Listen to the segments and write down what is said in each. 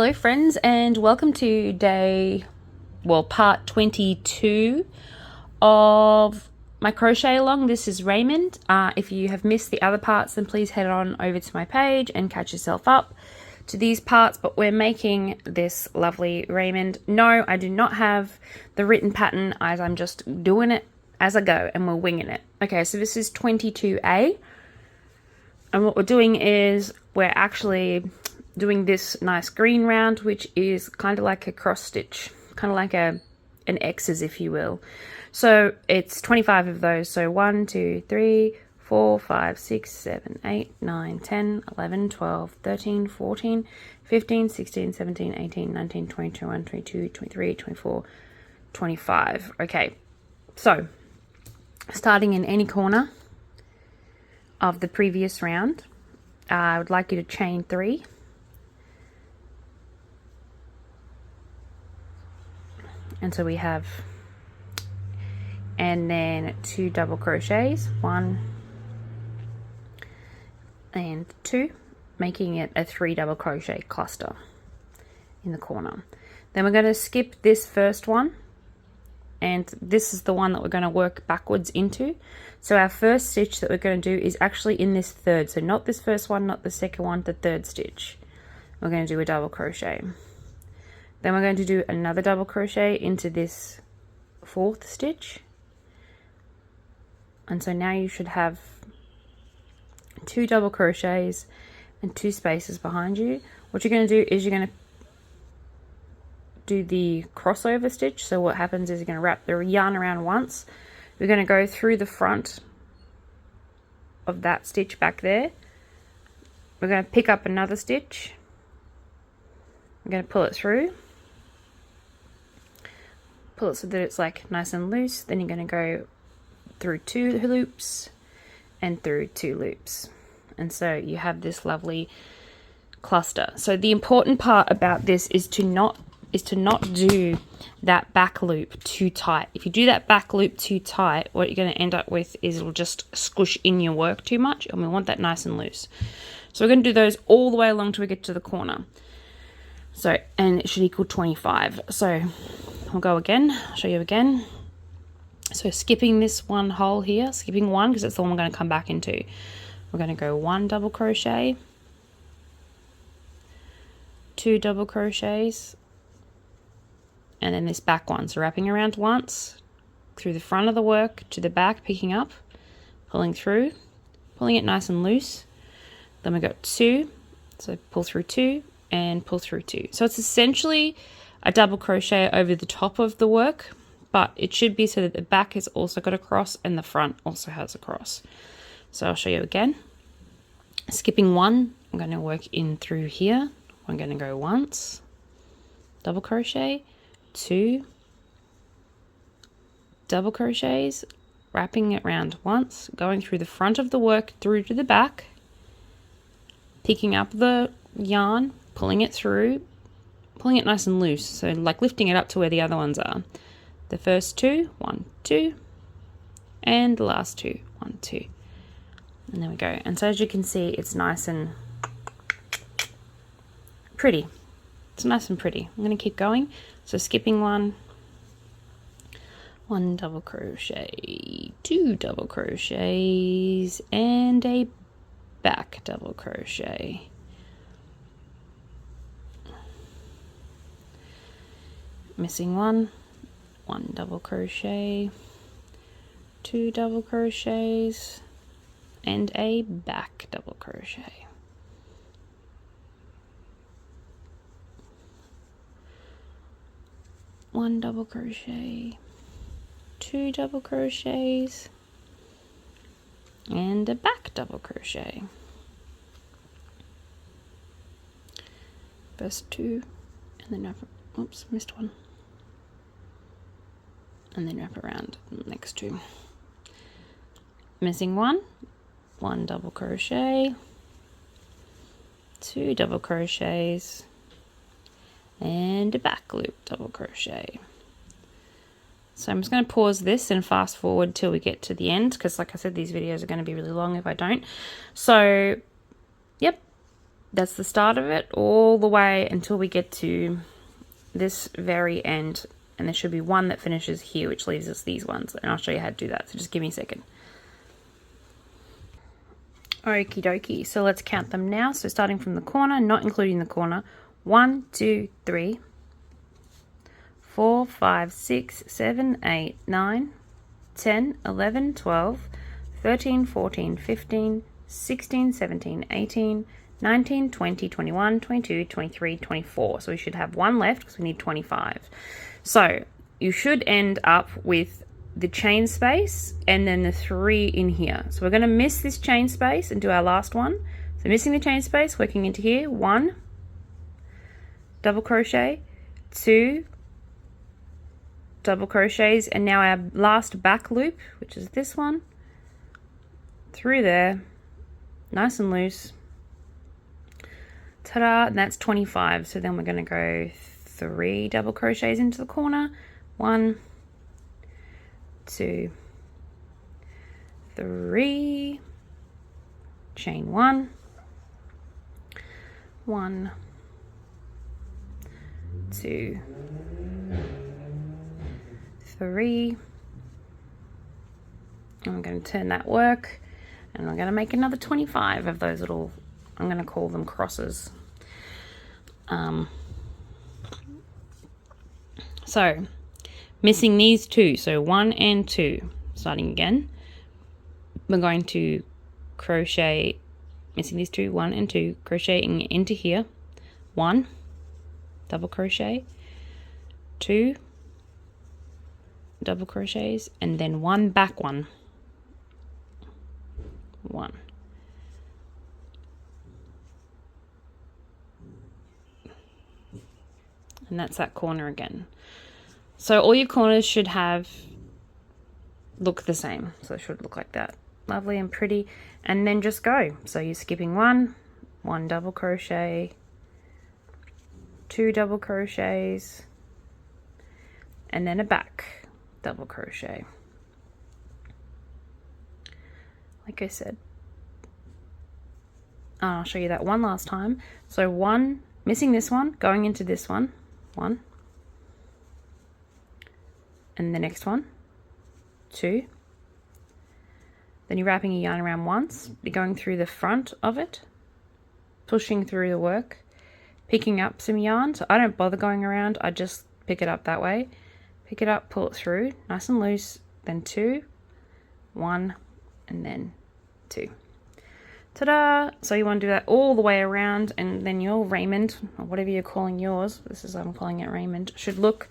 Hello friends, and welcome to part 22 of my crochet along. This is Raymond. If you have missed the other parts, then please head on over to my page and catch yourself up to these parts, but we're making this lovely Raymond. No, I do not have the written pattern, as I'm just doing it as I go and we're winging it. Okay, so this is 22A, and what we're doing is we're actually doing this nice green round, which is kind of like a cross stitch, kind of like an X's, if you will. So it's 25 of those. So 1, 2, 3, 4, 5, 6, 7, 8, 9, 10, 11, 12, 13, 14, 15, 16, 17, 18, 19, 20, 21, 22, 23, 24, 25. Okay, so starting in any corner of the previous round, I would like you to chain 3. And so we have, and then 2 double crochets, 1 and 2, making it a 3 double crochet cluster in the corner. Then we're going to skip this first one, and this is the one that we're going to work backwards into. So our first stitch that we're going to do is actually in this third, so not this first one, not the second one, the third stitch. We're going to do a double crochet. Then we're going to do another double crochet into this 4th stitch. And so now you should have 2 double crochets and 2 spaces behind you. What you're going to do is you're going to do the crossover stitch. So what happens is you're going to wrap the yarn around once. We're going to go through the front of that stitch back there. We're going to pick up another stitch. We're going to pull it through. Pull it so that it's like nice and loose. Then you're going to go through 2 loops and through 2 loops, and so you have this lovely cluster. So the important part about this is to not do that back loop too tight. If you do that back loop too tight, what you're going to end up with is it'll just squish in your work too much, and we want that nice and loose. So we're going to do those all the way along till we get to the corner. So, and it should equal 25. So we'll go again, I'll show you again. So skipping this one hole here, skipping 1 because it's the one we're going to come back into. We're going to go 1 double crochet, 2 double crochets, and then this back one. So wrapping around once, through the front of the work to the back, picking up, pulling through, pulling it nice and loose. Then we got 2, so pull through 2 and pull through 2. So it's essentially a double crochet over the top of the work, but it should be so that the back has also got a cross and the front also has a cross. So I'll show you again. Skipping 1, I'm going to work in through here. I'm going to go once, double crochet, 2 double crochets, wrapping it around once, going through the front of the work through to the back, picking up the yarn, pulling it through, pulling it nice and loose, so like lifting it up to where the other ones are. The first 2, 1, 2, and the last 2, 1, 2, and there we go. And so as you can see, it's nice and pretty. It's nice and pretty. I'm going to keep going. So skipping 1 double crochet, 2 double crochets, and a back double crochet. Missing 1 double crochet, 2 double crochets, and a back double crochet. One double crochet, 2 double crochets, and a back double crochet. First 2, and then wrap, oops, missed 1. And then wrap around the next 2. Missing 1 double crochet, 2 double crochets, and a back loop double crochet. So I'm just going to pause this and fast forward till we get to the end, because like I said, these videos are going to be really long if I don't. So yep, that's the start of it, all the way until we get to this very end. And there should be one that finishes here, which leaves us these ones. And I'll show you how to do that. So just give me a second. Okie dokie. So let's count them now. So starting from the corner, not including the corner. 1, 2, 3, 4, 5, 6, 7, 8, 9, 10, 11, 12, 13, 14, 15, 16, 17, 18, 19, 20, 21, 22, 23, 24. So we should have one left because we need 25. So you should end up with the chain space and then the 3 in here. So we're going to miss this chain space and do our last one. So missing the chain space, working into here, 1 double crochet, 2 double crochets, and now our last back loop, which is this one, through there, nice and loose. Ta-da, and that's 25. So then we're going to go 3 double crochets into the corner, 1, 2, 3, chain 1, 1, 2, 3, and I'm going to turn that work, and I'm going to make another 25 of those little, I'm going to call them crosses. So missing these 2, so 1 and 2, starting again, we're going to crochet, missing these 2, 1 and 2, crocheting into here, 1 double crochet, 2 double crochets, and then 1 back one, 1, and that's that corner again. So all your corners should look the same. So it should look like that. Lovely and pretty. And then just go. So you're skipping 1 double crochet, 2 double crochets, and then a back double crochet. Like I said. I'll show you that one last time. So 1, missing this one, going into this one, 1. And the next one, 2. Then you're wrapping your yarn around once, you're going through the front of it, pushing through the work, picking up some yarn. So I don't bother going around, I just pick it up that way. Pick it up, pull it through, nice and loose, then 2, 1, and then 2. Ta-da! So you want to do that all the way around, and then your Raymond, or whatever you're calling yours, I'm calling it Raymond, should look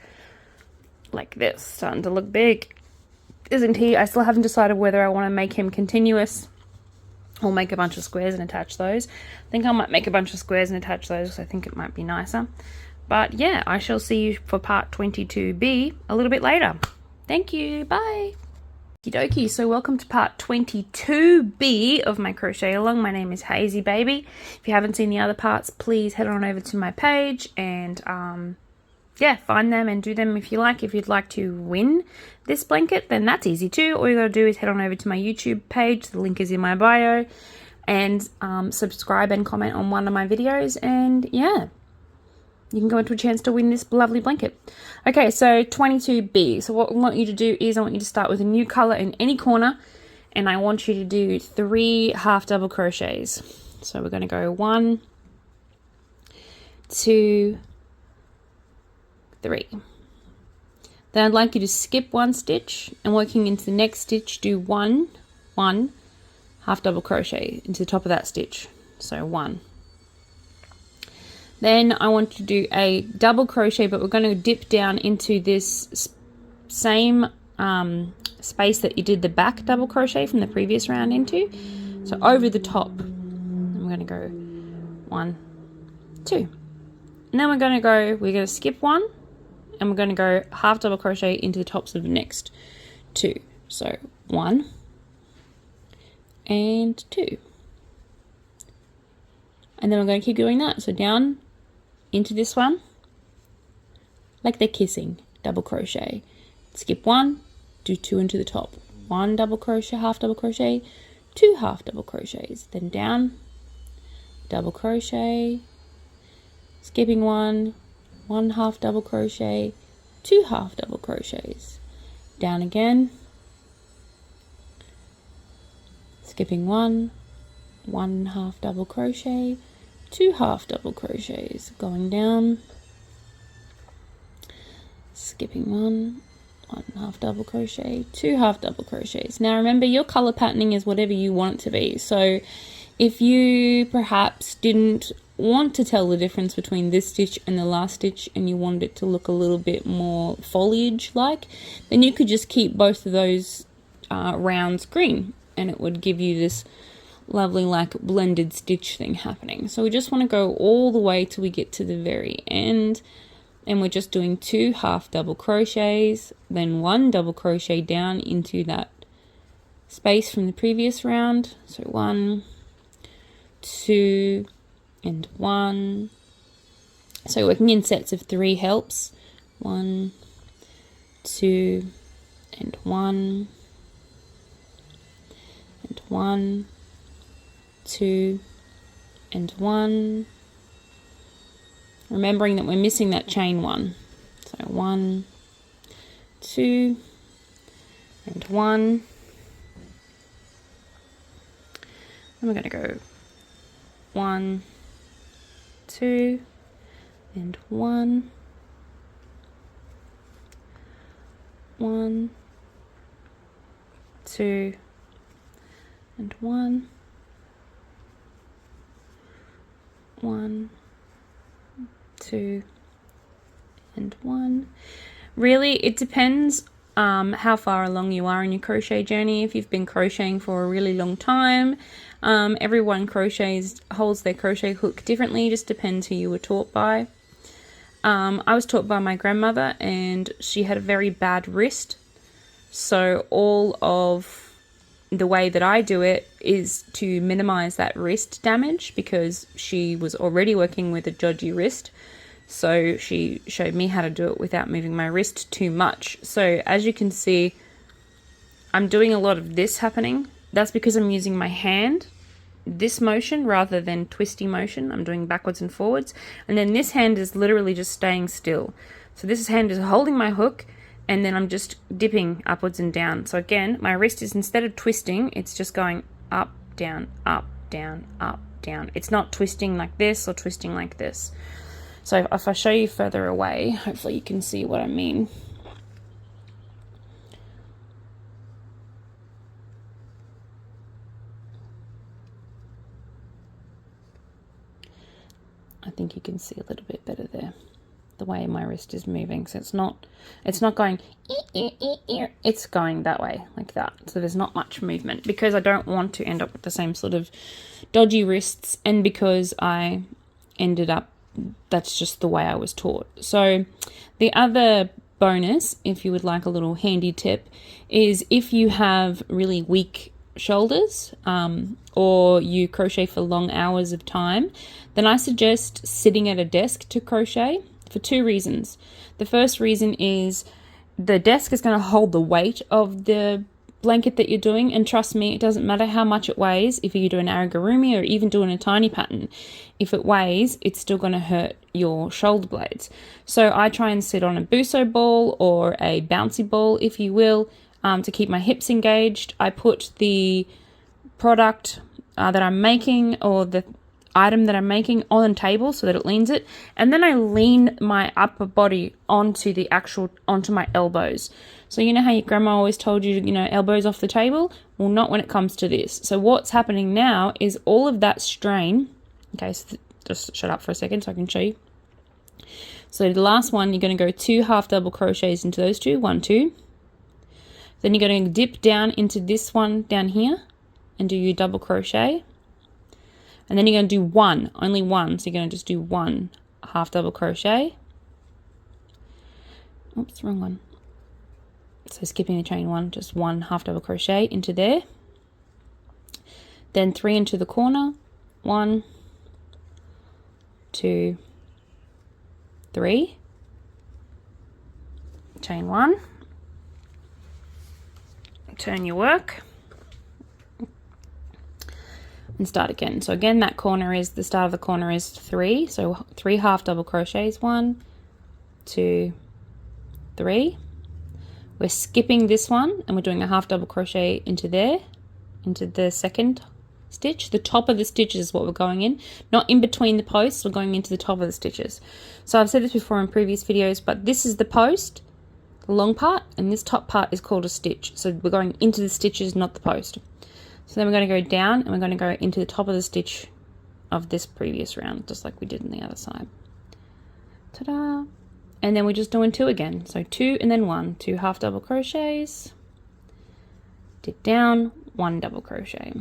like this, starting to look big, isn't he? I still haven't decided whether I want to make him continuous or make a bunch of squares and attach those. I think I might make a bunch of squares and attach those because I think it might be nicer. But yeah, I shall see you for part 22B a little bit later. Thank you, bye. Okie dokie, so welcome to part 22B of my crochet along. My name is Hazy Baby. If you haven't seen the other parts, please head on over to my page and yeah, find them and do them if you like. If you'd like to win this blanket, then that's easy too. All you gotta do is head on over to my YouTube page. The link is in my bio, and subscribe and comment on one of my videos, and yeah, you can go into a chance to win this lovely blanket. Okay, so 22B. So what I want you to do is I want you to start with a new color in any corner, and I want you to do 3 half double crochets. So we're going to go 1, 2, 3. Then I'd like you to skip 1 stitch, and working into the next stitch, do 1 half double crochet into the top of that stitch. So 1. Then I want to do a double crochet, but we're going to dip down into this same space that you did the back double crochet from the previous round into. So over the top, I'm going to go 1, 2. And then we're going to skip 1, and we're going to go half double crochet into the tops of the next 2. So 1 and 2. And then we're going to keep doing that. So down into this one, like they're kissing, double crochet. Skip 1, do 2 into the top. 1 double crochet, half double crochet, 2 half double crochets. Then down, double crochet, skipping one, 1 half double crochet, 2 half double crochets, down again, skipping one, 1 half double crochet, 2 half double crochets, going down, skipping one, 1 half double crochet, 2 half double crochets. Now remember, your color patterning is whatever you want it to be. So if you perhaps didn't want to tell the difference between this stitch and the last stitch and you wanted it to look a little bit more foliage like, then you could just keep both of those rounds green and it would give you this lovely like blended stitch thing happening. So we just want to go all the way till we get to the very end, and we're just doing 2 half double crochets, then 1 double crochet down into that space from the previous round. So 1, 2 and 1. So working in sets of 3 helps. 1, 2 and 1 and 1, 2 and 1, remembering that we're missing that chain 1. So 1, 2 and 1, and we're going to go 1, 2 and 1, 1, 2 and 1, 1, 2 and 1. Really, it depends how far along you are in your crochet journey. If you've been crocheting for a really long time, everyone holds their crochet hook differently. Just depends who you were taught by. I was taught by my grandmother, and she had a very bad wrist, so all of the way that I do it is to minimize that wrist damage, because she was already working with a dodgy wrist. So she showed me how to do it without moving my wrist too much. So as you can see, I'm doing a lot of this happening. That's because I'm using my hand, this motion, rather than twisty motion. I'm doing backwards and forwards. And then this hand is literally just staying still. So this hand is holding my hook, and then I'm just dipping upwards and down. So again, my wrist is, instead of twisting, it's just going up, down, up, down, up, down. It's not twisting like this or twisting like this. So if I show you further away, hopefully you can see what I mean. I think you can see a little bit better there, the way my wrist is moving. So it's not going, it's going that way, like that. So there's not much movement, because I don't want to end up with the same sort of dodgy wrists, and because I ended up, that's just the way I was taught. So the other bonus, if you would like a little handy tip, is if you have really weak shoulders, or you crochet for long hours of time, then I suggest sitting at a desk to crochet, for 2 reasons. The first reason is the desk is going to hold the weight of the blanket that you're doing, and trust me, it doesn't matter how much it weighs. If you do an amigurumi or even doing a tiny pattern, if it weighs, it's still going to hurt your shoulder blades. So I try and sit on a buso ball or a bouncy ball, if you will, to keep my hips engaged. I put the product that I'm making, or the item that I'm making, on the table so that it leans it, and then I lean my upper body onto my elbows. So you know how your grandma always told you, elbows off the table? Well, not when it comes to this. So what's happening now is all of that strain. Okay, so just shut up for a second so I can show you. So the last one, you're going to go 2 half double crochets into those 2, 1, 2. Then you're going to dip down into this one down here and do your double crochet. And then you're going to do one, only one. So you're going to just do 1 half double crochet. Oops, wrong one. So skipping the chain 1, just 1 half double crochet into there. Then 3 into the corner. 1, 2, 3. Chain 1. Turn your work. and start again. So again, that corner is, the start of the corner is 3, so 3 half double crochets, 1, 2, 3. We're skipping this one and we're doing a half double crochet into there, into the second stitch. The top of the stitches is what we're going in, not in between the posts, we're going into the top of the stitches. So I've said this before in previous videos, but this is the post, the long part, and this top part is called a stitch. So we're going into the stitches, not the post. So then we're going to go down and we're going to go into the top of the stitch of this previous round, just like we did on the other side. Ta-da! And then we're just doing 2 again. So 2 and then 1, 2 half double crochets, dip down, 1 double crochet.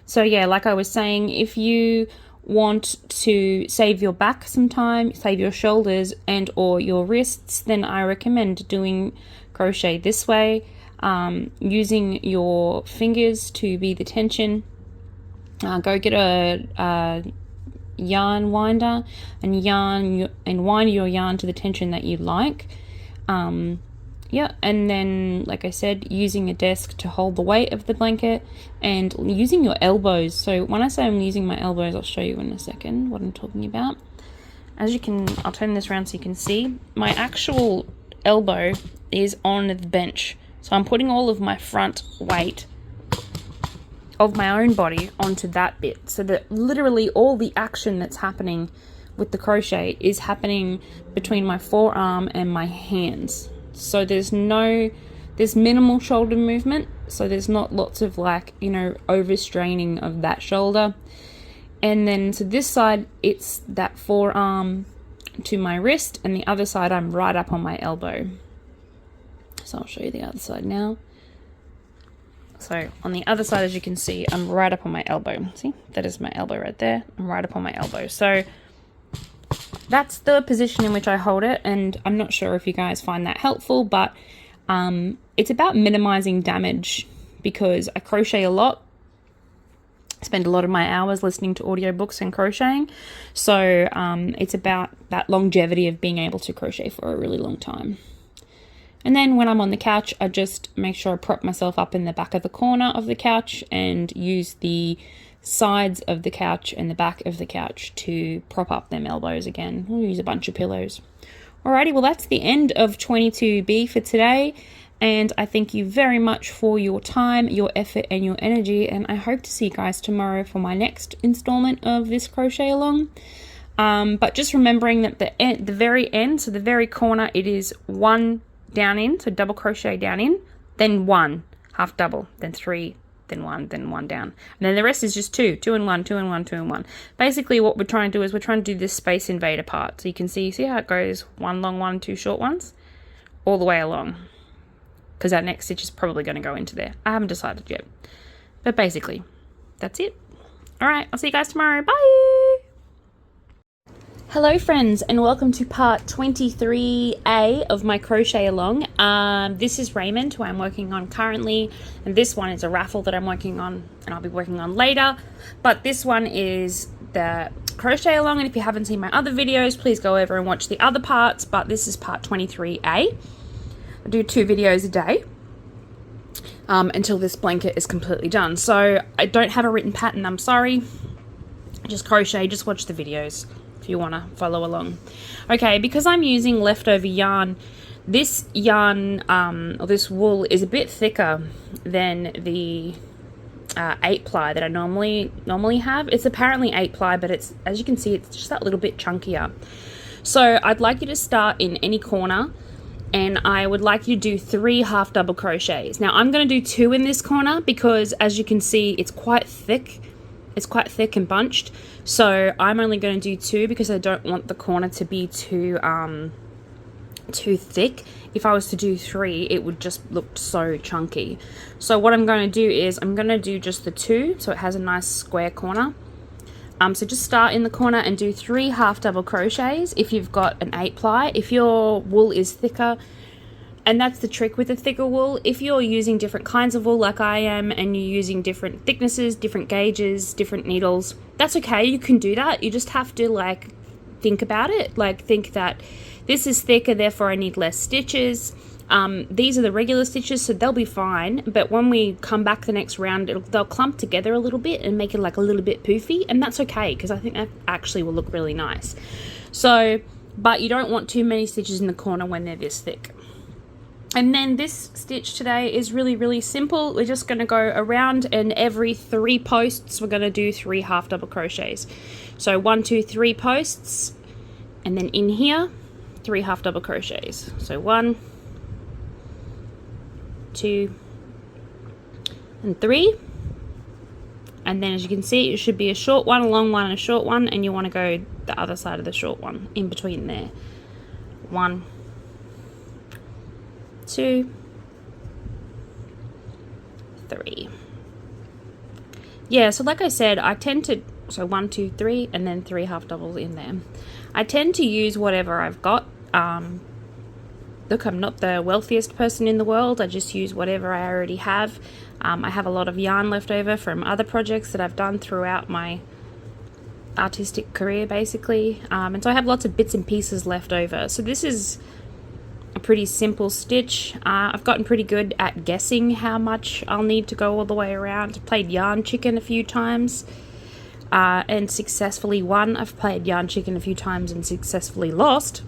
So yeah, like I was saying, if you want to save your back some time, save your shoulders and or your wrists, then I recommend doing crochet this way. Using your fingers to be the tension. Go get a yarn winder and wind your yarn to the tension that you like. Yeah, and then like I said, using a desk to hold the weight of the blanket and using your elbows. So when I say I'm using my elbows, I'll show you in a second what I'm talking about. As you can, I'll turn this around so you can see, my actual elbow is on the bench. So I'm putting all of my front weight of my own body onto that bit, so that literally all the action that's happening with the crochet is happening between my forearm and my hands. So there's minimal shoulder movement, so there's not lots of like, you know, overstraining of that shoulder. And then to this side, it's that forearm to my wrist, and the other side I'm right up on my elbow. So I'll show you the other side now. So on the other side, as you can see, I'm right up on my elbow. See, that is my elbow right there. I'm right up on my elbow. So that's the position in which I hold it. And I'm not sure if you guys find that helpful, but it's about minimizing damage, because I crochet a lot. I spend a lot of my hours listening to audiobooks and crocheting. So it's about that longevity of being able to crochet for a really long time. And then when I'm on the couch, I just make sure I prop myself up in the back of the corner of the couch and use the sides of the couch and the back of the couch to prop up them elbows again. We'll use a bunch of pillows. Alrighty, well that's the end of 22B for today. And I thank you very much for your time, your effort and your energy. And I hope to see you guys tomorrow for my next installment of this crochet along. But just remembering that the very end, so the very corner, it is 1 down in, so double crochet down in, then 1 half double, then 3, then 1, then 1 down, and then the rest is just 2 and 1, 2 and 1, 2 and 1. Basically what we're trying to do is we're trying to do this Space Invader part. So you can see how it goes, 1 long one, 2 short ones, all the way along, because our next stitch is probably going to go into there. I haven't decided yet, but basically that's it. All right, I'll see you guys tomorrow. Bye. Hello friends, and welcome to part 23A of my crochet along. This is Raymond, who I'm working on currently, and this one is a raffle that I'm working on and I'll be working on later. But this one is the crochet along, and if you haven't seen my other videos, please go over and watch the other parts, but this is part 23A. I do 2 videos a day until this blanket is completely done. So I don't have a written pattern, I'm sorry. Just crochet, just watch the videos if you want to follow along. Okay, because I'm using leftover yarn, this yarn or this wool is a bit thicker than the 8 ply that I normally have. It's apparently 8 ply, but it's, as you can see, it's just that little bit chunkier. So I'd like you to start in any corner, and I would like you to do 3 half double crochets. Now I'm going to do 2 in this corner because, as you can see, it's quite thick. It's quite thick and bunched, so I'm only going to do 2 because I don't want the corner to be too thick. If I was to do 3, it would just look so chunky. So what I'm going to do is I'm going to do just the 2, so it has a nice square corner. So just start in the corner and do 3 half double crochets if you've got an 8 ply. If your wool is thicker, and that's the trick with the thicker wool, if you're using different kinds of wool like I am, and you're using different thicknesses, different gauges, different needles, that's okay, you can do that. You just have to like think about it, like think that this is thicker, therefore I need less stitches. These are the regular stitches, so they'll be fine, but when we come back the next round, they'll clump together a little bit and make it like a little bit poofy, and that's okay because I think that actually will look really nice. So, but you don't want too many stitches in the corner when they're this thick. And then this stitch today is really, really simple. We're just going to go around, and every 3 posts we're going to do 3 half double crochets. So 1, 2, 3 posts, and then in here 3 half double crochets. So 1, 2, and 3. And then as you can see, it should be a short one, a long one, and a short one, and you want to go the other side of the short one in between there. 1, 2, 3. Yeah, so like I said, I tend to, so 1, 2, 3, and then 3 half doubles in there. I tend to use whatever I've got. Look, I'm not the wealthiest person in the world. I just use whatever I already have. I have a lot of yarn left over from other projects that I've done throughout my artistic career, basically. And so I have lots of bits and pieces left over. So this is a pretty simple stitch. I've gotten pretty good at guessing how much I'll need to go all the way around. I've played yarn chicken a few times and successfully won. I've played yarn chicken a few times and successfully lost.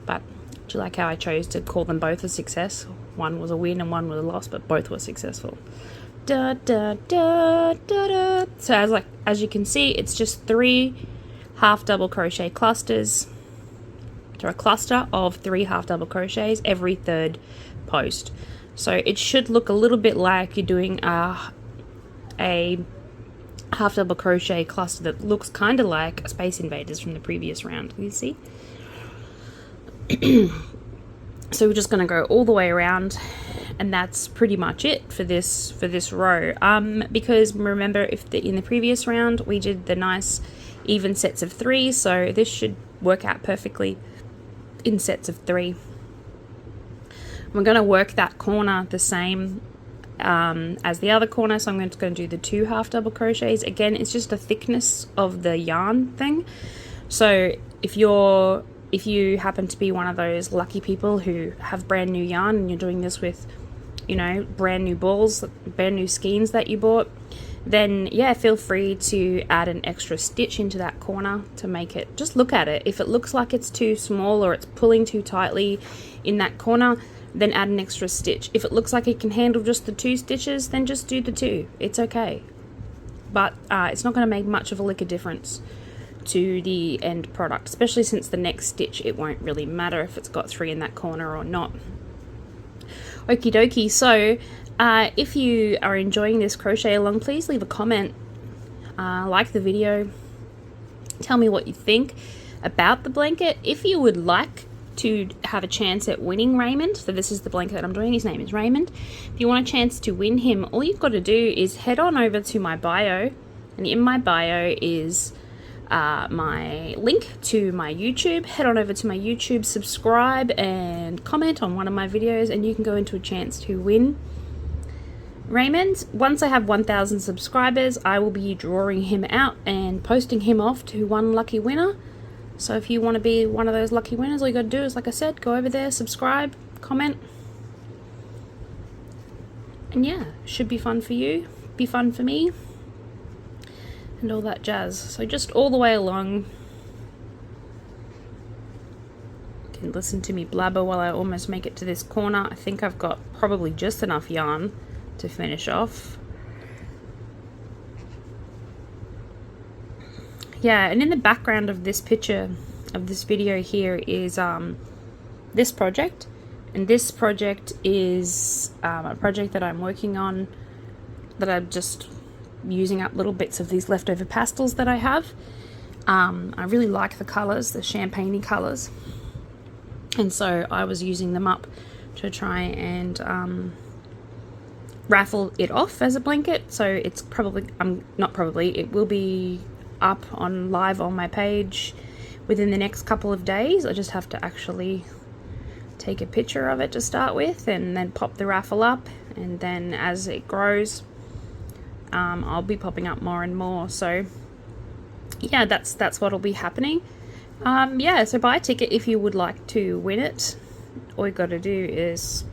But do you like how I chose to call them both a success? One was a win and one was a loss, but both were successful. Da, da, da, da, da. So as you can see, it's just 3 half double crochet clusters. So a cluster of 3 half double crochets every 3rd post. So it should look a little bit like you're doing a half double crochet cluster that looks kind of like Space Invaders from the previous round. Can you see? So we're just going to go all the way around, and that's pretty much it for this row. Because remember, in the previous round we did the nice even sets of 3, so this should work out perfectly in sets of 3. We're going to work that corner the same as the other corner, so I'm just going to do the 2 half double crochets. Again, it's just a thickness of the yarn thing. So if you happen to be one of those lucky people who have brand new yarn and you're doing this with, you know, brand new balls, brand new skeins that you bought, then yeah, feel free to add an extra stitch into that corner to make it, just look at it. If it looks like it's too small or it's pulling too tightly in that corner, then add an extra stitch. If it looks like it can handle just the 2 stitches, then just do the 2. It's okay. But it's not going to make much of a lick of difference to the end product, especially since the next stitch it won't really matter if it's got 3 in that corner or not. Okie dokie. So if you are enjoying this crochet along, please leave a comment, like the video, tell me what you think about the blanket. If you would like to have a chance at winning Raymond, so this is the blanket that I'm doing, his name is Raymond. If you want a chance to win him, all you've got to do is head on over to my bio, and in my bio is my link to my YouTube. Head on over to my YouTube, subscribe and comment on one of my videos, and you can go into a chance to win Raymond. Once I have 1,000 subscribers, I will be drawing him out and posting him off to one lucky winner. So if you want to be one of those lucky winners, all you got to do is, like I said, go over there, subscribe, comment, and yeah, should be fun for you, be fun for me, and all that jazz. So just all the way along, you can listen to me blabber while I almost make it to this corner. I think I've got probably just enough yarn to finish off. Yeah, and in the background of this picture, of this video here, is this project. And this project is a project that I'm working on, that I'm just using up little bits of these leftover pastels that I have. I really like the colours, the champagne-y colours, and so I was using them up to try and raffle it off as a blanket. So it's probably, it will be up on live on my page within the next couple of days. I just have to actually take a picture of it to start with, and then pop the raffle up, and then as it grows, I'll be popping up more and more. So yeah, that's what'll be happening. Yeah, so buy a ticket if you would like to win it. all you got to do is,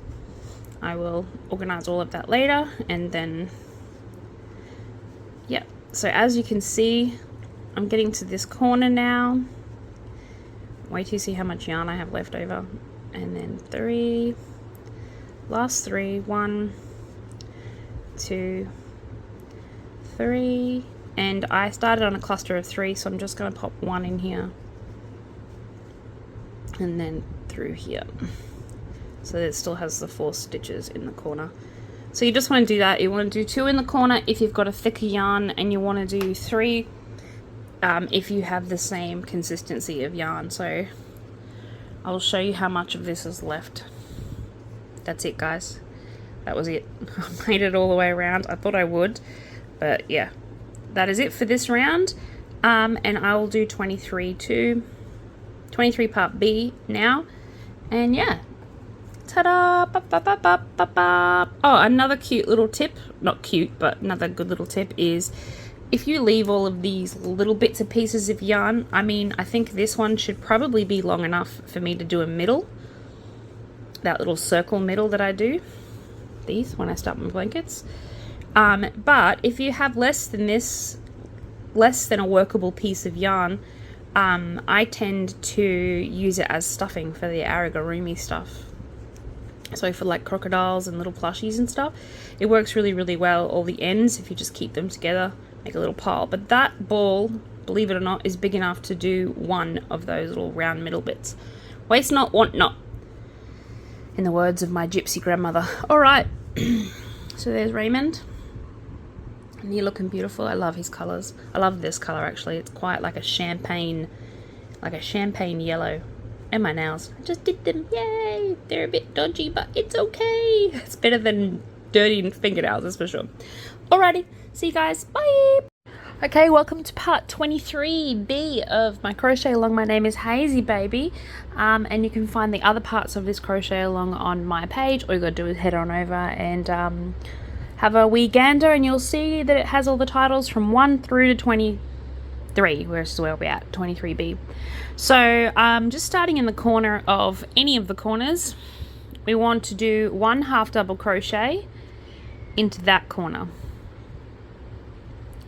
I will organize all of that later, and then yeah. So as you can see, I'm getting to this corner now. Wait till you see how much yarn I have left over. And then 3, last 3, 1, 2, 3, and I started on a cluster of 3, so I'm just going to pop 1 in here and then through here, so that it still has the 4 stitches in the corner. So you just want to do that. You want to do 2 in the corner if you've got a thicker yarn, and you want to do 3 if you have the same consistency of yarn. So I'll show you how much of this is left. That's it, guys. That was it. I made it all the way around. I thought I would, but yeah, that is it for this round. And I will do 23 part B now. And yeah, ta-da! Oh, another cute little tip, not cute, but another good little tip is, if you leave all of these little bits and pieces of yarn, I mean, I think this one should probably be long enough for me to do a middle, that little circle middle that I do these when I start my blankets. But if you have less than this, less than a workable piece of yarn, I tend to use it as stuffing for the amigurumi stuff. So for like crocodiles and little plushies and stuff, it works really, really well. All the ends, if you just keep them together, make a little pile. But that ball, believe it or not, is big enough to do 1 of those little round middle bits. Waste not, want not, in the words of my gypsy grandmother. All right, so there's Raymond, and you're looking beautiful. I love his colors. I love this color actually. It's quite like a champagne yellow. And my nails, I just did them. Yay! They're a bit dodgy, but it's okay. It's better than dirty fingernails, that's for sure. Alrighty, see you guys. Bye. Okay, welcome to part 23B of my crochet along. My name is Hazy Baby, and you can find the other parts of this crochet along on my page. All you gotta do is head on over and have a wee gander, and you'll see that it has all the titles from 1 through to 23, where's where we're at, 23B. So just starting in the corner of any of the corners, we want to do 1 half double crochet into that corner.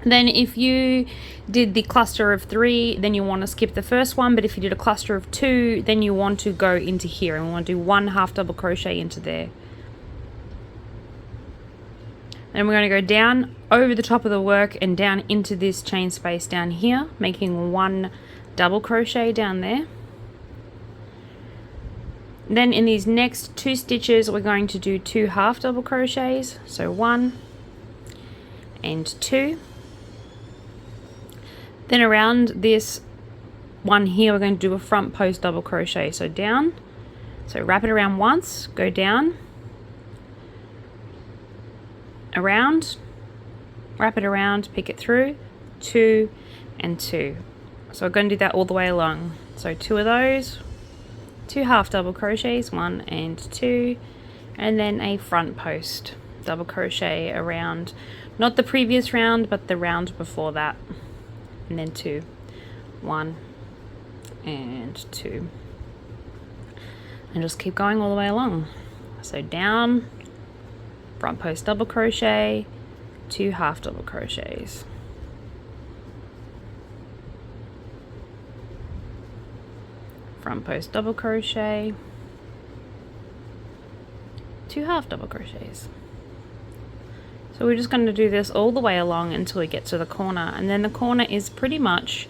Then if you did the cluster of 3, then you want to skip the first one, but if you did a cluster of 2, then you want to go into here, and we want to do 1 half double crochet into there. And we're going to go down over the top of the work and down into this chain space down here, making 1 double crochet down there. Then in these next 2 stitches, we're going to do 2 half double crochets, so 1 and 2. Then around this one here, we're going to do a front post double crochet, so down, so wrap it around once, go down, around, wrap it around, pick it through, 2 and 2. So we're going to do that all the way along. So 2 of those, 2 half double crochets, 1 and 2, and then a front post double crochet around, not the previous round, but the round before that, and then 2, 1 and 2, and just keep going all the way along. So down, front post double crochet, 2 half double crochets, front post double crochet, 2 half double crochets. So we're just going to do this all the way along until we get to the corner, and then the corner is pretty much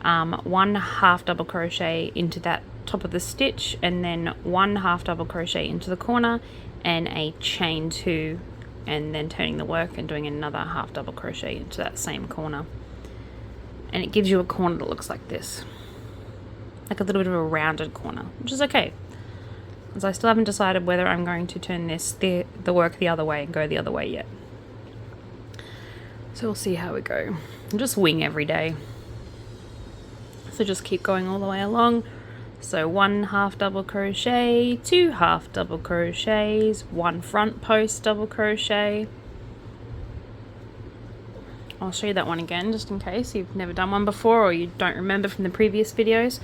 1 half double crochet into that top of the stitch, and then 1 half double crochet into the corner, and a chain 2, and then turning the work and doing another half double crochet into that same corner, and it gives you a corner that looks like this, like a little bit of a rounded corner, which is okay, because I still haven't decided whether I'm going to turn the work the other way and go the other way yet. So we'll see how we go. I'll just wing every day. So just keep going all the way along. So 1 half double crochet, 2 half double crochets, 1 front post double crochet. I'll show you that one again just in case you've never done one before or you don't remember from the previous videos.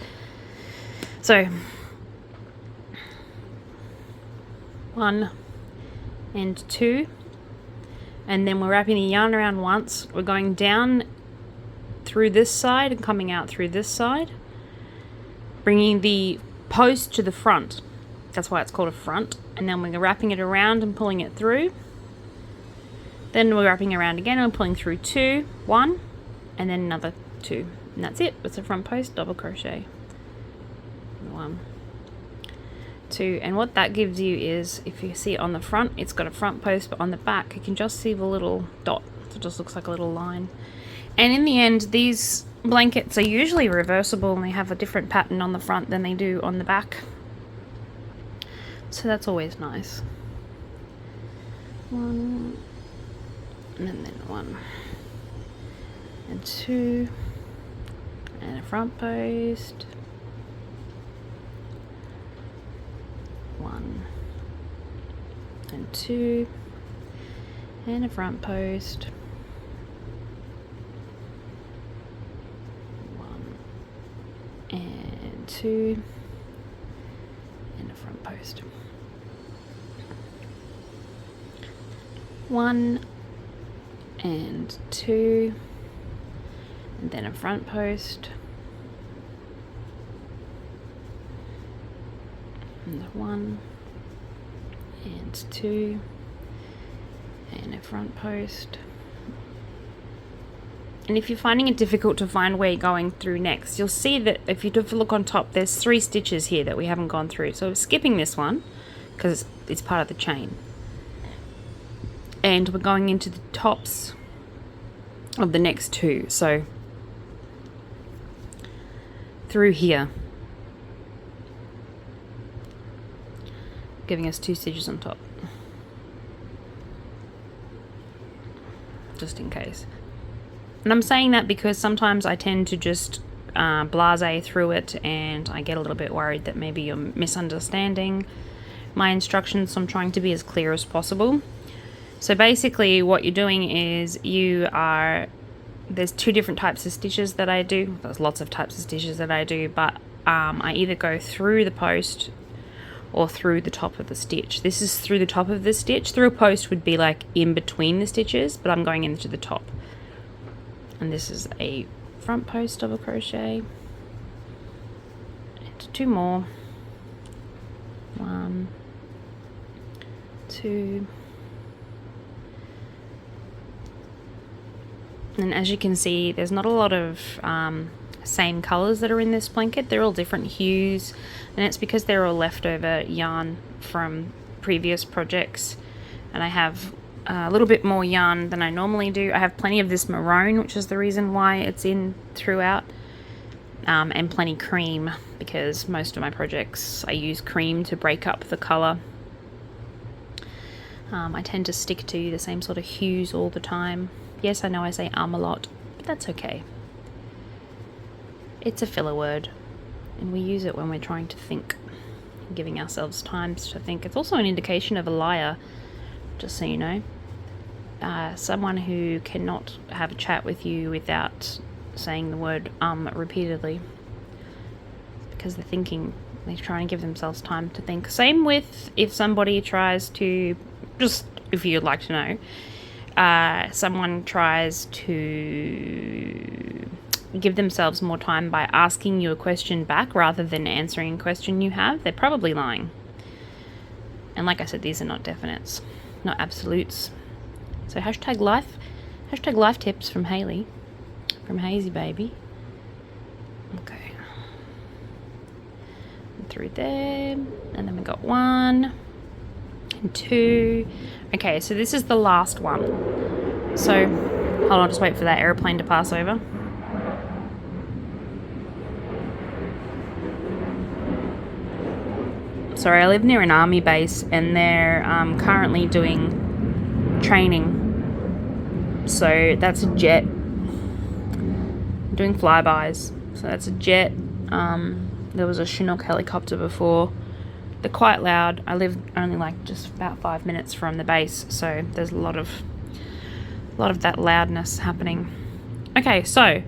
So 1 and 2, and then we're wrapping the yarn around once. We're going down through this side and coming out through this side, bringing the post to the front. That's why it's called a front. And then we're wrapping it around and pulling it through. Then we're wrapping around again and pulling through 2, 1, and then another 2, and that's it. It's a front post double crochet. 1, 2, and what that gives you is, if you see on the front, it's got a front post, but on the back you can just see the little dot. So it just looks like a little line. And in the end, these blankets are usually reversible and they have a different pattern on the front than they do on the back, so that's always nice. 1 and then 1 and 2 and a front post, 1 and 2 and a front post, 1 and 2 and a front post, 1 and 2 and then a front post, and 1 and 2 and a front post. And if you're finding it difficult to find where you're going through next, you'll see that if you look on top, there's 3 stitches here that we haven't gone through. So we're skipping this one because it's part of the chain. And we're going into the tops of the next 2. So through here, giving us 2 stitches on top, just in case. And I'm saying that because sometimes I tend to just blase through it, and I get a little bit worried that maybe you're misunderstanding my instructions, so I'm trying to be as clear as possible. So basically what you're doing is there's 2 different types of stitches that I do. There's lots of types of stitches that I do, but I either go through the post or through the top of the stitch. This is through the top of the stitch. Through a post would be like in between the stitches, but I'm going into the top. And this is a front post double crochet, and 2 more, 1, 2, and as you can see, there's not a lot of same colors that are in this blanket. They're all different hues, and it's because they're all leftover yarn from previous projects, and I have a little bit more yarn than I normally do. I have plenty of this maroon, which is the reason why it's in throughout, and plenty cream, because most of my projects I use cream to break up the color. I tend to stick to the same sort of hues all the time. Yes, I know I say a lot, but that's okay. It's a filler word, and we use it when we're trying to think, giving ourselves time to think. It's also an indication of a liar, just so you know. Someone who cannot have a chat with you without saying the word repeatedly, because they're thinking, they're trying to give themselves time to think. Same with if somebody tries to, just if you'd like to know, someone tries to give themselves more time by asking you a question back rather than answering a question you have, they're probably lying. And like I said, these are not definites, not absolutes. So hashtag life tips from Hayley, from Hazy Baby. Okay. And through there, and then we got 1 and 2. Okay, so this is the last one. So hold on, just wait for that airplane to pass over. Sorry, I live near an army base, and they're currently doing training. So that's a jet. Doing flybys. So that's a jet. There was a Chinook helicopter before. They're quite loud. I live only like just about 5 minutes from the base, so there's a lot of that loudness happening. Okay, so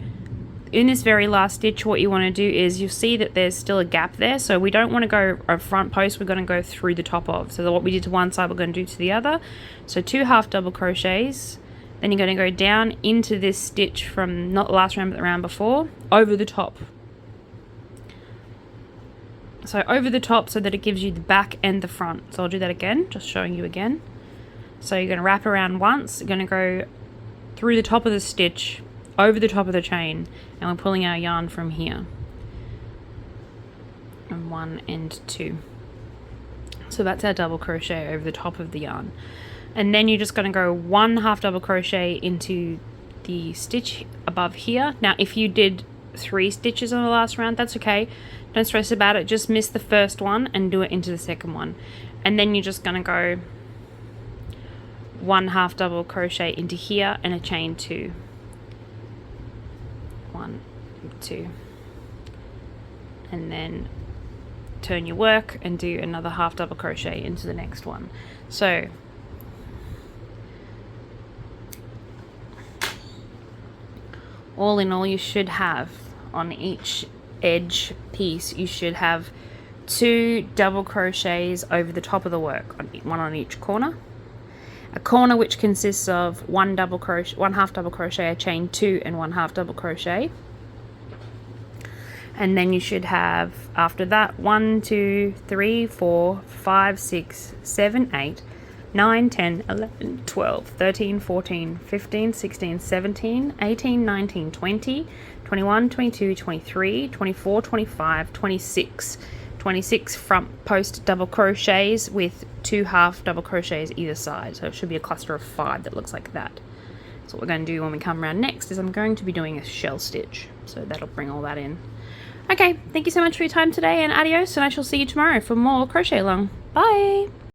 in this very last stitch, what you want to do is you'll see that there's still a gap there, so we don't want to go a front post, we're going to go through the top of. So what we did to one side, we're going to do to the other. So 2 half double crochets, then you're going to go down into this stitch from not the last round but the round before, over the top. So over the top so that it gives you the back and the front. So I'll do that again, just showing you again. So you're going to wrap around once, you're going to go through the top of the stitch, over the top of the chain, and we're pulling our yarn from here. And 1 and 2. So that's our double crochet over the top of the yarn. And then you're just going to go 1 half double crochet into the stitch above here. Now if you did 3 stitches on the last round, that's okay. Don't stress about it, just miss the first one and do it into the second one. And then you're just going to go 1 half double crochet into here and a chain 2. 1, 2, and then turn your work and do another half double crochet into the next one. So all in all, you should have on each edge piece, you should have 2 double crochets over the top of the work, one on each corner. A corner which consists of 1 half double crochet, a chain 2, and 1 half double crochet. And then you should have, after that, 1, 2, 3, 4, 5, 6, 7, 8, 9, 10, 11, 12, 13, 14, 15, 16, 17, 18, 19, 20, 21, 22, 23, 24, 25, 26. 26 front post double crochets with 2 half double crochets either side. So it should be a cluster of 5 that looks like that. So what we're going to do when we come around next is I'm going to be doing a shell stitch. So that'll bring all that in. Okay, thank you so much for your time today, and adios, and I shall see you tomorrow for more crochet along. Bye!